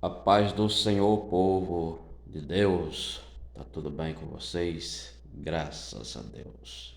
A paz do Senhor, povo de Deus, tá tudo bem com vocês? Graças a Deus.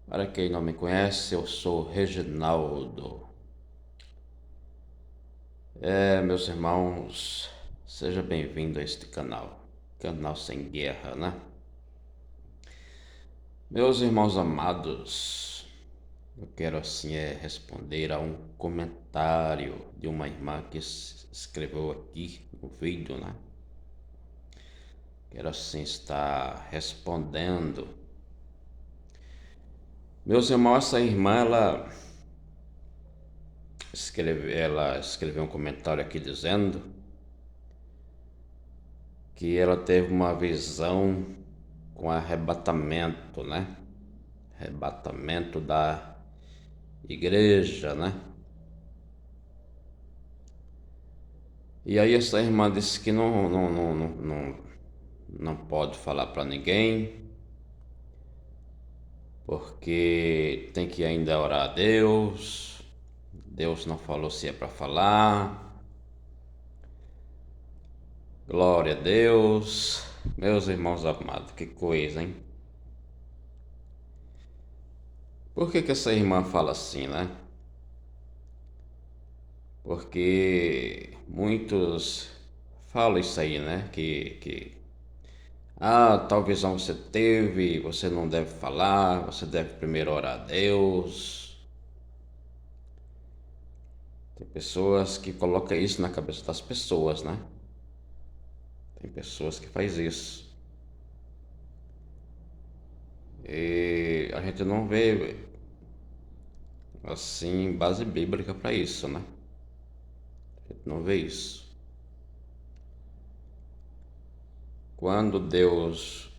Para quem não me conhece, eu sou Reginaldo. Meus irmãos, seja bem-vindo a este canal Sem Guerra, né? Meus irmãos amados, eu quero responder a um comentário de uma irmã que escreveu aqui no vídeo, né? Quero estar respondendo. Meus irmãos, essa irmã, ela escreveu um comentário aqui dizendo que ela teve uma visão com arrebatamento, né? Arrebatamento da igreja, né? E aí essa irmã disse que não pode falar para ninguém, porque tem que ainda orar a Deus. Deus não falou se é para falar. Glória a Deus. Meus irmãos amados, que coisa, hein? Por que essa irmã fala assim, né? Porque muitos falam isso aí, né? Tal visão você teve, você não deve falar, você deve primeiro orar a Deus. Tem pessoas que colocam isso na cabeça das pessoas, né? Tem pessoas que fazem isso. E a gente não vê, assim, base bíblica para isso, né? A gente não vê isso. Quando Deus,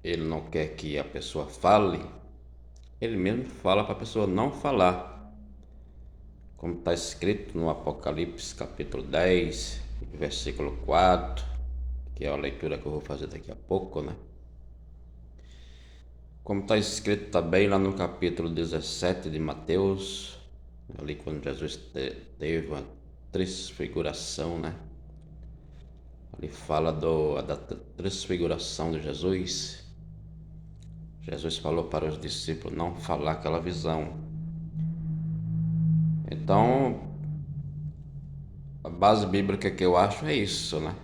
ele não quer que a pessoa fale, ele mesmo fala para a pessoa não falar. Como está escrito no Apocalipse capítulo 10, versículo 4, que é a leitura que eu vou fazer daqui a pouco, né? Como está escrito também lá no capítulo 17 de Mateus, ali quando Jesus teve uma transfiguração, né? Ali fala da transfiguração de Jesus. Jesus falou para os discípulos não falar aquela visão. Então, a base bíblica que eu acho é isso, né?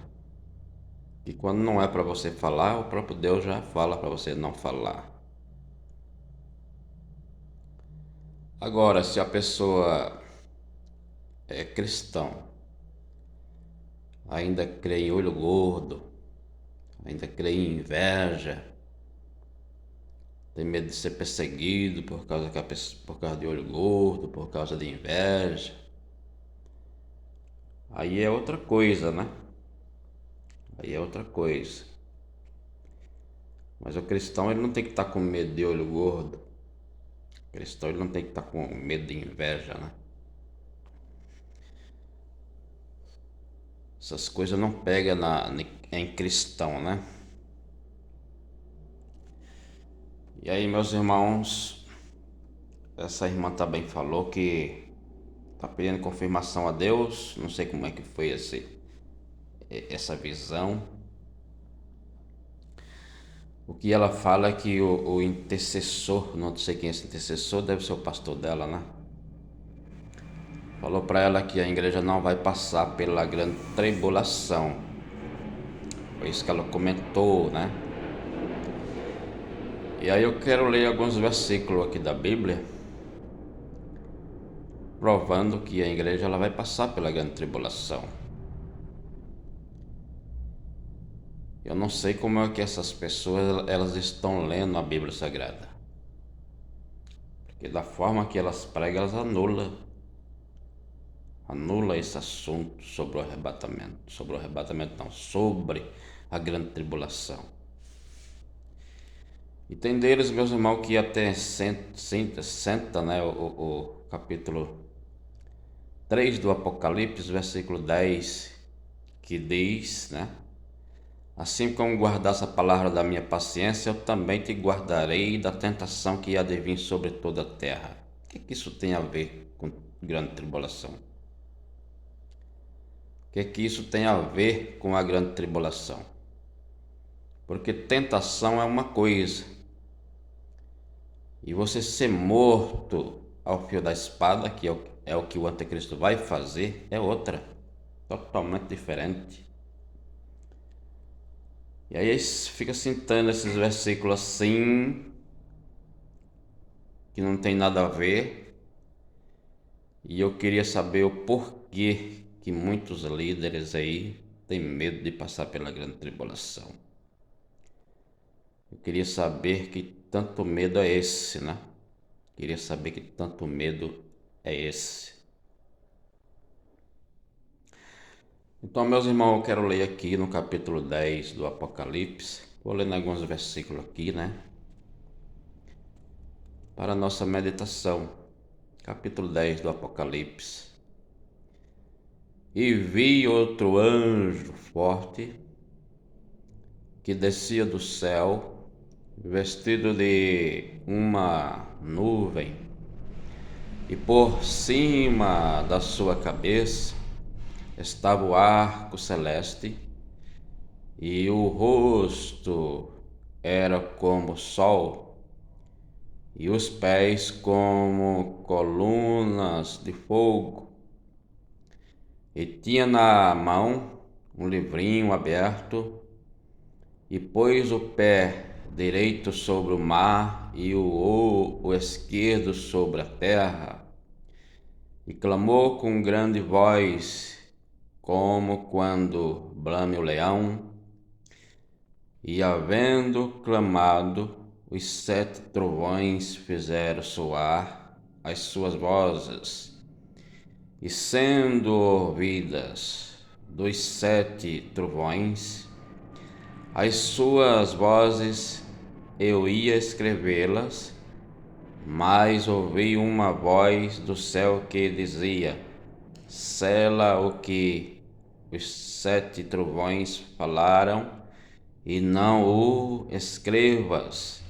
Que quando não é para você falar, o próprio Deus já fala para você não falar. Agora, se a pessoa é cristão, ainda crê em olho gordo, ainda crê em inveja, tem medo de ser perseguido por causa de olho gordo, por causa de inveja, aí é outra coisa, né? Aí é outra coisa. Mas o cristão, ele não tem que estar com medo de olho gordo. O cristão, ele não tem que estar com medo de inveja, né? Essas coisas não pegam em cristão, né? E aí, meus irmãos, essa irmã também falou que tá pedindo confirmação a Deus. Não sei como é que foi essa visão. O que ela fala é que o intercessor, não sei quem é esse intercessor, deve ser o pastor dela, né? Falou para ela que a igreja não vai passar pela grande tribulação. Foi isso que ela comentou, né? E aí eu quero ler alguns versículos aqui da Bíblia, provando que a igreja ela vai passar pela grande tribulação. Eu não sei como é que essas pessoas elas estão lendo a Bíblia Sagrada, porque da forma que elas pregam, elas anula esse assunto sobre o arrebatamento não, sobre a grande tribulação. E tem deles, meus irmãos, que até senta, né, o capítulo 3 do Apocalipse, versículo 10, que diz, né? Assim como guardaste a palavra da minha paciência, eu também te guardarei da tentação que há de vir sobre toda a terra. O que isso tem a ver com grande tribulação? O que isso tem a ver com a grande tribulação? Porque tentação é uma coisa, e você ser morto ao fio da espada, que é o que o anticristo vai fazer, é outra, totalmente diferente. E aí fica citando esses versículos assim, que não tem nada a ver, e eu queria saber o porquê que muitos líderes aí têm medo de passar pela grande tribulação. Eu queria saber que tanto medo é esse, né? Queria saber que tanto medo é esse. Então, meus irmãos, eu quero ler aqui no capítulo 10 do Apocalipse. Vou ler alguns versículos aqui, né? Para a nossa meditação. Capítulo 10 do Apocalipse. E vi outro anjo forte que descia do céu, vestido de uma nuvem, e por cima da sua cabeça estava o arco celeste, e o rosto era como o sol, e os pés como colunas de fogo, e tinha na mão um livrinho aberto, e pôs o pé direito sobre o mar e o esquerdo sobre a terra, e clamou com grande voz, como quando brame o leão. E havendo clamado, os 7 trovões fizeram soar as suas vozes, e sendo ouvidas dos 7 trovões as suas vozes, eu ia escrevê-las, mas ouvi uma voz do céu que dizia: sela o que os 7 trovões falaram, e não o escrevas.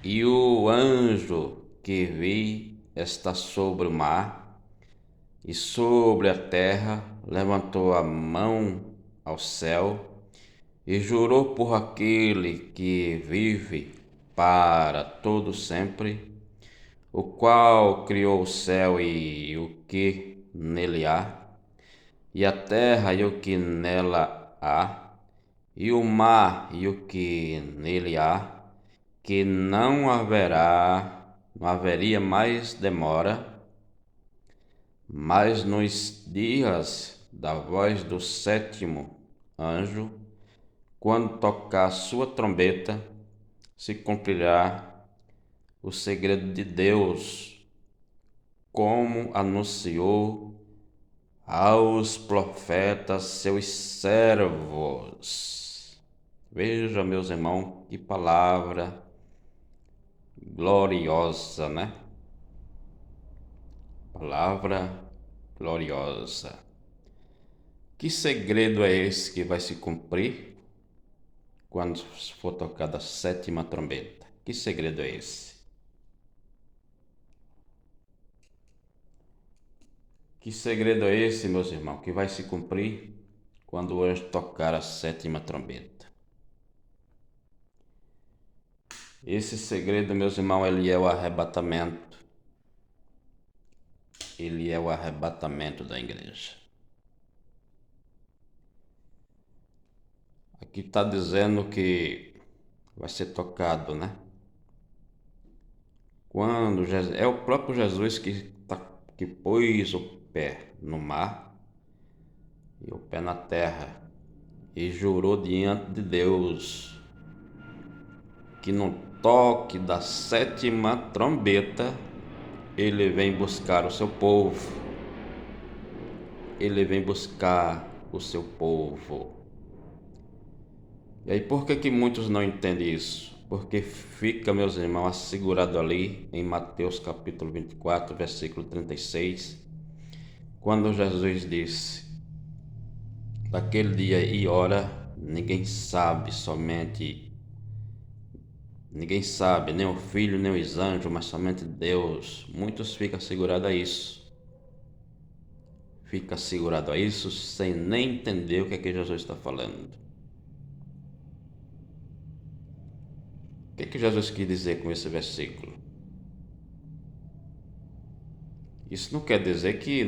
E o anjo que vi está sobre o mar e sobre a terra levantou a mão ao céu e jurou por aquele que vive para todo sempre, o qual criou o céu e o que nele há, e a terra e o que nela há, e o mar e o que nele há, que não haveria mais demora, mas nos dias da voz do 7º anjo, quando tocar sua trombeta, se cumprirá o segredo de Deus, como anunciou aos profetas seus servos. Veja, meus irmãos, que palavra gloriosa, né? Palavra gloriosa. Que segredo é esse que vai se cumprir quando for tocada a 7ª trombeta? Que segredo é esse? Que segredo é esse, meus irmãos, que vai se cumprir quando o anjo tocar a 7ª trombeta? Esse segredo, meus irmãos, ele é o arrebatamento. Ele é o arrebatamento da igreja. Aqui está dizendo que vai ser tocado, né? Quando é o próprio Jesus que pôs o pé no mar e o pé na terra e jurou diante de Deus que no toque da 7ª trombeta ele vem buscar o seu povo. Ele vem buscar o seu povo. E aí por que muitos não entendem isso? Porque fica, meus irmãos, assegurado ali em Mateus capítulo 24, versículo 36, quando Jesus disse: daquele dia e hora ninguém sabe, nem o Filho, nem os anjos, mas somente Deus. Muitos ficam assegurados a isso. fica segurado a isso sem nem entender o que é que Jesus está falando. O que é que Jesus quis dizer com esse versículo? Isso não quer dizer que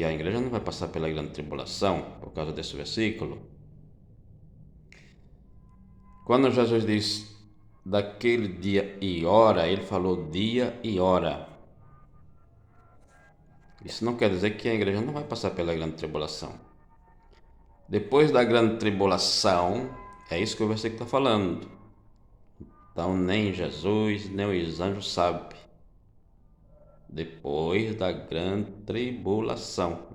a igreja não vai passar pela grande tribulação por causa desse versículo. Quando Jesus diz daquele dia e hora, ele falou dia e hora. Isso não quer dizer que a igreja não vai passar pela grande tribulação. Depois da grande tribulação, é isso que o versículo está falando. Então nem Jesus, nem os anjos sabem. Depois da grande tribulação.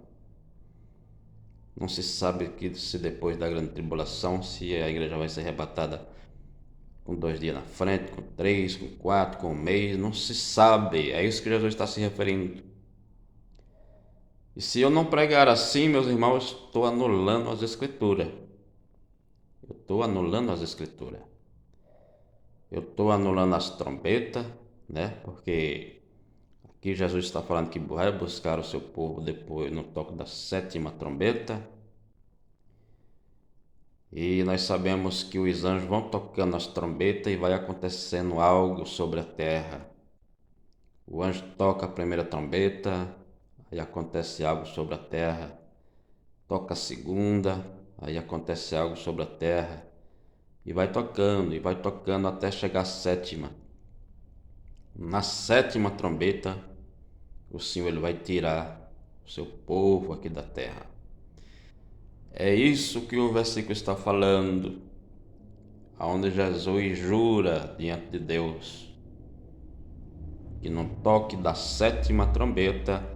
Não se sabe que se depois da grande tribulação, se a igreja vai ser arrebatada com 2 dias na frente, com 3, com 4, com 1 mês, não se sabe. É isso que Jesus está se referindo. E se eu não pregar assim, meus irmãos, estou anulando as Escrituras. Eu estou anulando as Escrituras. Eu estou anulando as trombetas, né? Porque aqui Jesus está falando que vai buscar o seu povo depois no toque da 7ª trombeta. E nós sabemos que os anjos vão tocando as trombetas e vai acontecendo algo sobre a terra. O anjo toca a primeira trombeta, aí acontece algo sobre a terra. Toca a segunda, aí acontece algo sobre a terra. E vai tocando até chegar a 7ª. Na 7ª trombeta, o Senhor ele vai tirar o seu povo aqui da terra. É isso que o versículo está falando, onde Jesus jura diante de Deus que no toque da 7ª trombeta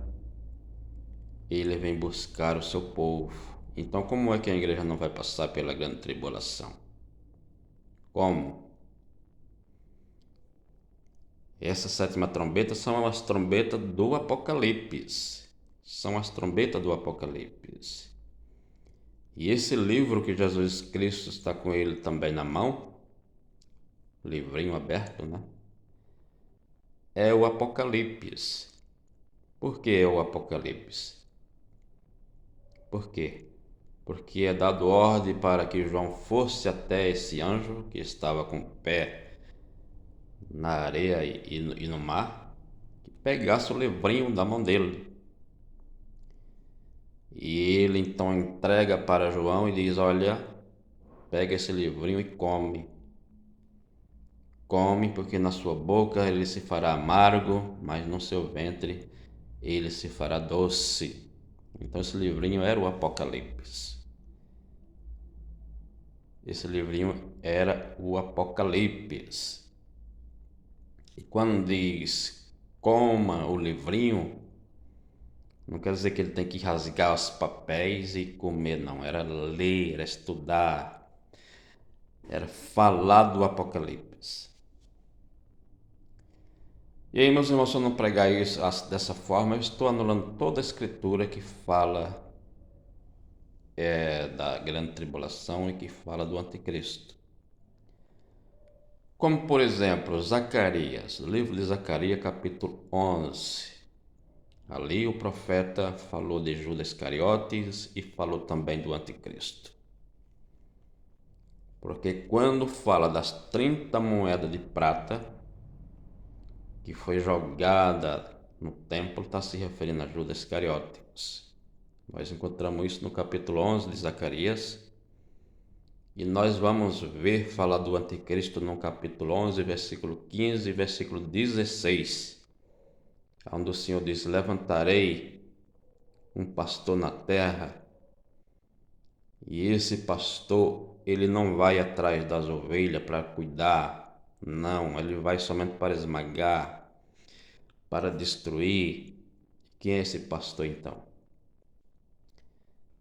ele vem buscar o seu povo. Então, como é que a igreja não vai passar pela grande tribulação? Como? Essa 7ª trombeta são as trombetas do Apocalipse. São as trombetas do Apocalipse. E esse livro que Jesus Cristo está com ele também na mão, livrinho aberto, né? É o Apocalipse. Por que é o Apocalipse? Por quê? Porque é dado ordem para que João fosse até esse anjo que estava com o pé na areia e no mar, que pegasse o livrinho da mão dele. E ele então entrega para João e diz: olha, pega esse livrinho e come. Come, porque na sua boca ele se fará amargo, mas no seu ventre ele se fará doce. Então esse livrinho era o Apocalipse. Esse livrinho era o Apocalipse. E quando diz coma o livrinho, não quer dizer que ele tem que rasgar os papéis e comer, não. Era ler, era estudar, era falar do Apocalipse. E aí, meus irmãos, se eu não pregar isso dessa forma, eu estou anulando toda a escritura que fala da grande tribulação e que fala do anticristo. Como, por exemplo, Zacarias, livro de Zacarias, capítulo 11. Ali o profeta falou de Judas Iscariotes e falou também do anticristo. Porque quando fala das 30 moedas de prata que foi jogada no templo, está se referindo a Judas Iscariotes. Nós encontramos isso no capítulo 11 de Zacarias. E nós vamos ver falar do anticristo no capítulo 11, versículo 15 e versículo 16. Onde o Senhor diz: levantarei um pastor na terra, e esse pastor, ele não vai atrás das ovelhas para cuidar, não, ele vai somente para esmagar, para destruir. Quem é esse pastor então?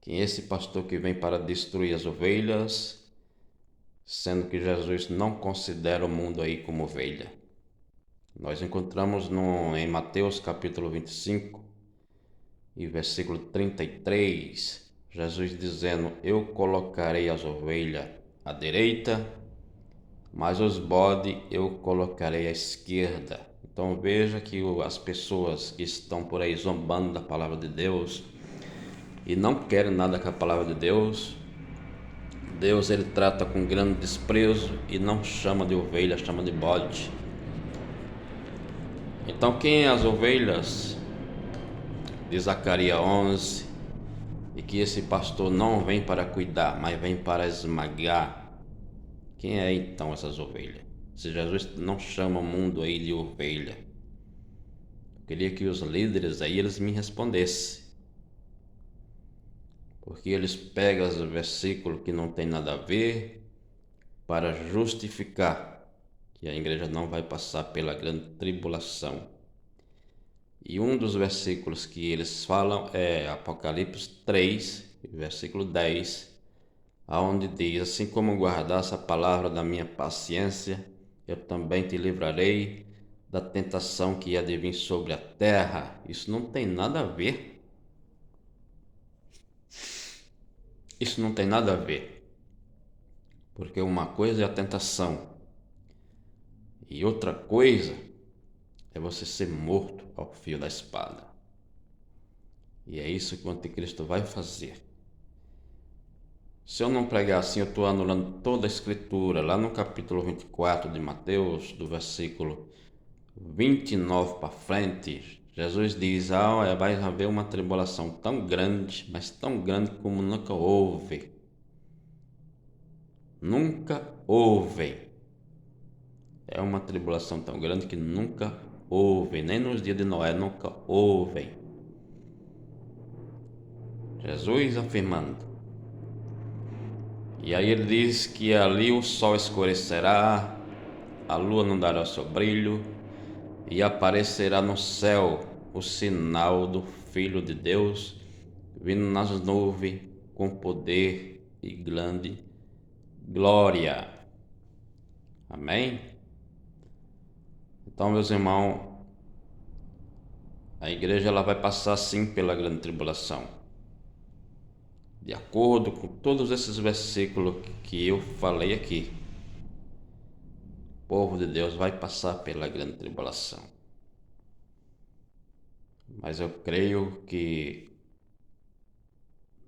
Quem é esse pastor que vem para destruir as ovelhas, sendo que Jesus não considera o mundo aí como ovelha? Nós encontramos em Mateus capítulo 25 e versículo 33, Jesus dizendo: eu colocarei as ovelhas à direita, mas os bodes eu colocarei à esquerda. Então veja que as pessoas que estão por aí zombando da palavra de Deus, e não querem nada com a palavra de Deus. Deus, ele trata com grande desprezo e não chama de ovelha, chama de bode. Então quem é as ovelhas de Zacarias 11? E que esse pastor não vem para cuidar, mas vem para esmagar. Quem é então essas ovelhas? Se Jesus não chama o mundo aí de ovelha, eu queria que os líderes aí eles me respondessem. Porque eles pegam os versículos que não tem nada a ver para justificar que a igreja não vai passar pela grande tribulação. E um dos versículos que eles falam é Apocalipse 3, versículo 10, aonde diz: assim como guardaste a palavra da minha paciência, eu também te livrarei da tentação que há de vir sobre a terra. Isso não tem nada a ver. Isso não tem nada a ver. Porque uma coisa é a tentação e outra coisa é você ser morto ao fio da espada. E é isso que o anticristo vai fazer. Se eu não pregar assim, eu estou anulando toda a escritura. Lá no capítulo 24 de Mateus, do versículo 29 para frente, Jesus diz: vai haver uma tribulação tão grande, mas tão grande como nunca houve. Nunca houve. É uma tribulação tão grande que nunca houve, nem nos dias de Noé nunca houve. Jesus afirmando. E aí ele diz que ali o sol escurecerá, a lua não dará seu brilho, e aparecerá no céu o sinal do Filho de Deus, vindo nas nuvens com poder e grande glória. Amém? Então, meus irmãos, a igreja ela vai passar sim pela grande tribulação. De acordo com todos esses versículos que eu falei aqui, o povo de Deus vai passar pela grande tribulação. Mas eu creio que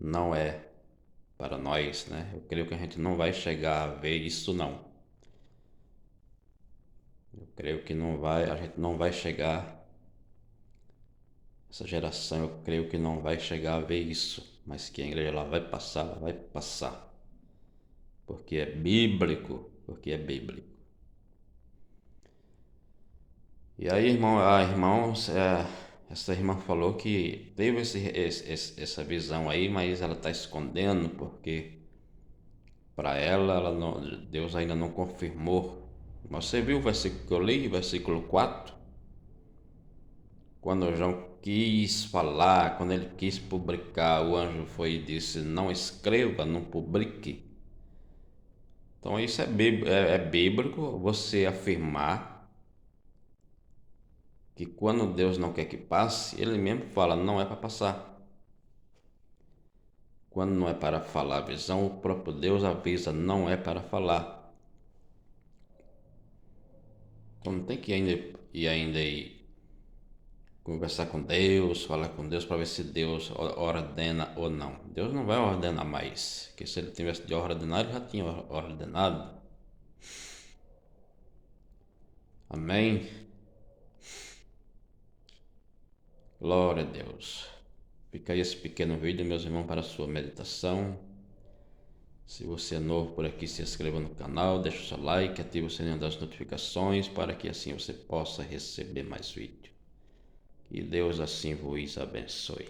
não é para nós, né? Eu creio que a gente não vai chegar a ver isso, não. Eu creio que a gente não vai chegar, essa geração, eu creio que não vai chegar a ver isso. Mas que a igreja ela vai passar. Porque é bíblico, E aí, essa irmã falou que teve essa visão aí, mas ela está escondendo porque para ela Deus ainda não confirmou. Mas você viu o versículo que eu li, versículo 4? Quando João quis falar, quando ele quis publicar, o anjo foi e disse: não escreva, não publique. Então isso é bíblico você afirmar que quando Deus não quer que passe, ele mesmo fala: não é para passar. Quando não é para falar a visão, o próprio Deus avisa: não é para falar. Então não tem que ainda ir conversar com Deus, falar com Deus para ver se Deus ordena ou não. Deus não vai ordenar mais, porque se ele tivesse de ordenar, ele já tinha ordenado. Amém? Glória a Deus. Fica aí esse pequeno vídeo, meus irmãos, para a sua meditação. Se você é novo por aqui, se inscreva no canal, deixe o seu like, ative o sininho das notificações para que assim você possa receber mais vídeos. Que Deus assim vos abençoe.